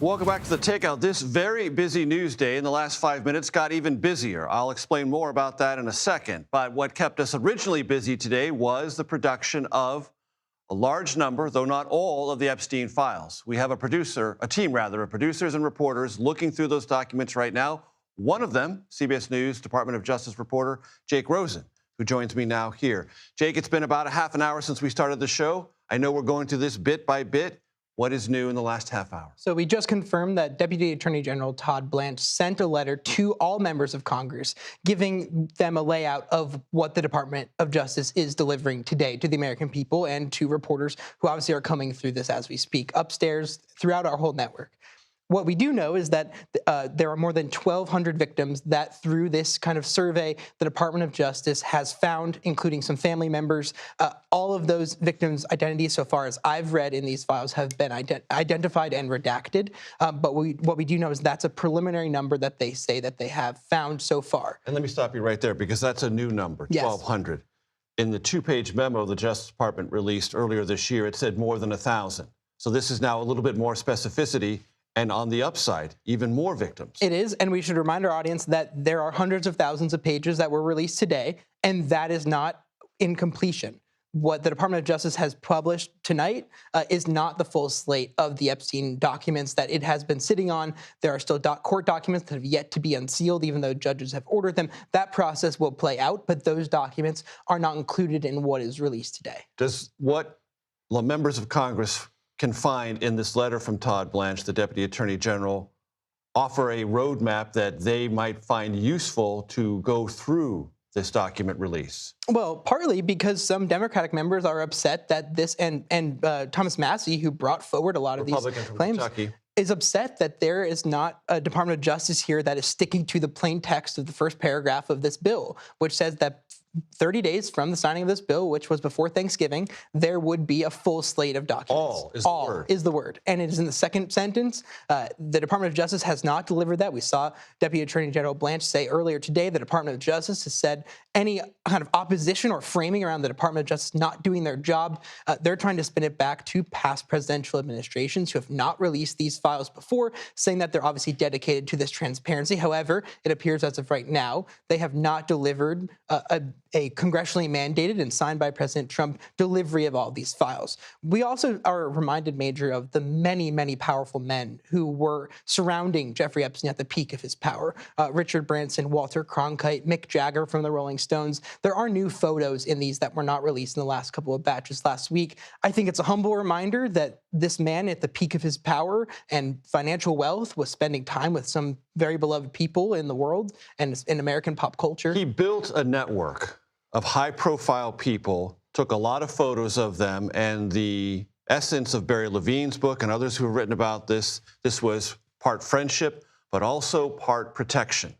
Welcome back to The Takeout. This very busy news day in the last 5 minutes got even busier. I'll explain more about that in a second. But what kept us originally busy today was the production of a large number, though not all, of the Epstein files. We have a team of producers and reporters looking through those documents right now. One of them, CBS News Department of Justice reporter Jake Rosen, who joins me now here. Jake, it's been about a half an hour since we started the show. I know we're going through this bit by bit. What is new in the last half hour? So we just confirmed that Deputy Attorney General Todd Blanche sent a letter to all members of Congress, giving them a layout of what the Department of Justice is delivering today to the American people and to reporters who obviously are coming through this as we speak, upstairs throughout our whole network. What we do know is that there are more than 1,200 victims that through this kind of survey, the Department of Justice has found, including some family members. All of those victims' identities, so far as I've read in these files, have been identified and redacted. But what we do know is that's a preliminary number that they say that they have found so far. And let me stop you right there, because that's a new number, 1,200. Yes. In the two-page memo the Justice Department released earlier this year, it said more than 1,000. So this is now a little bit more specificity. And on the upside, even more victims. It is, and we should remind our audience that there are hundreds of thousands of pages that were released today, and that is not in completion. What the Department of Justice has published tonight is not the full slate of the Epstein documents that it has been sitting on. There are still court documents that have yet to be unsealed, even though judges have ordered them. That process will play out, but those documents are not included in what is released today. Does what the members of Congress can find in this letter from Todd Blanche, the Deputy Attorney General, offer a roadmap that they might find useful to go through this document release? Well, partly because some Democratic members are upset that this, and Thomas Massie, who brought forward a lot of these claims, is upset that there is not a Department of Justice here that is sticking to the plain text of the first paragraph of this bill, which says that 30 days from the signing of this bill, which was before Thanksgiving, there would be a full slate of documents. All is the word. And it is in the second sentence. The Department of Justice has not delivered that. We saw Deputy Attorney General Blanche say earlier today the Department of Justice has said any kind of opposition or framing around the Department of Justice not doing their job, they're trying to spin it back to past presidential administrations who have not released these files before, saying that they're obviously dedicated to this transparency. However, it appears as of right now, they have not delivered a congressionally mandated and signed by President Trump delivery of all these files. We also are reminded, Major, of the many, many powerful men who were surrounding Jeffrey Epstein at the peak of his power. Richard Branson, Walter Cronkite, Mick Jagger from the Rolling Stones. There are new photos in these that were not released in the last couple of batches last week. I think it's a humble reminder that this man at the peak of his power and financial wealth was spending time with some very beloved people in the world and in American pop culture. He built a network of high-profile people, took a lot of photos of them, and the essence of Barry Levine's book and others who have written about this was part friendship, but also part protection.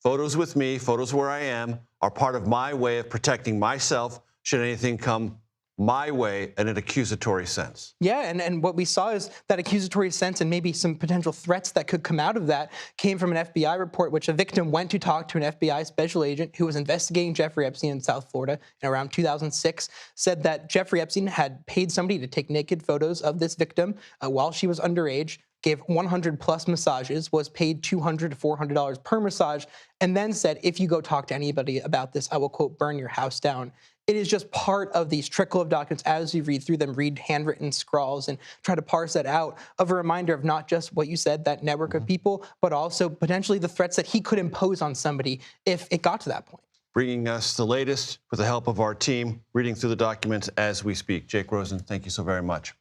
Photos with me, photos where I am, are part of my way of protecting myself should anything come my way in an accusatory sense. Yeah, and what we saw is that accusatory sense and maybe some potential threats that could come out of that came from an FBI report, which a victim went to talk to an FBI special agent who was investigating Jeffrey Epstein in South Florida in around 2006, said that Jeffrey Epstein had paid somebody to take naked photos of this victim while she was underage, gave 100 plus massages, was paid $200 to $400 per massage, and then said, if you go talk to anybody about this, I will, quote, burn your house down. It is just part of these trickle of documents as you read through them, read handwritten scrawls and try to parse that out, of a reminder of not just what you said, that network of people, but also potentially the threats that he could impose on somebody if it got to that point. Bringing us the latest with the help of our team, reading through the documents as we speak. Jake Rosen, thank you so very much.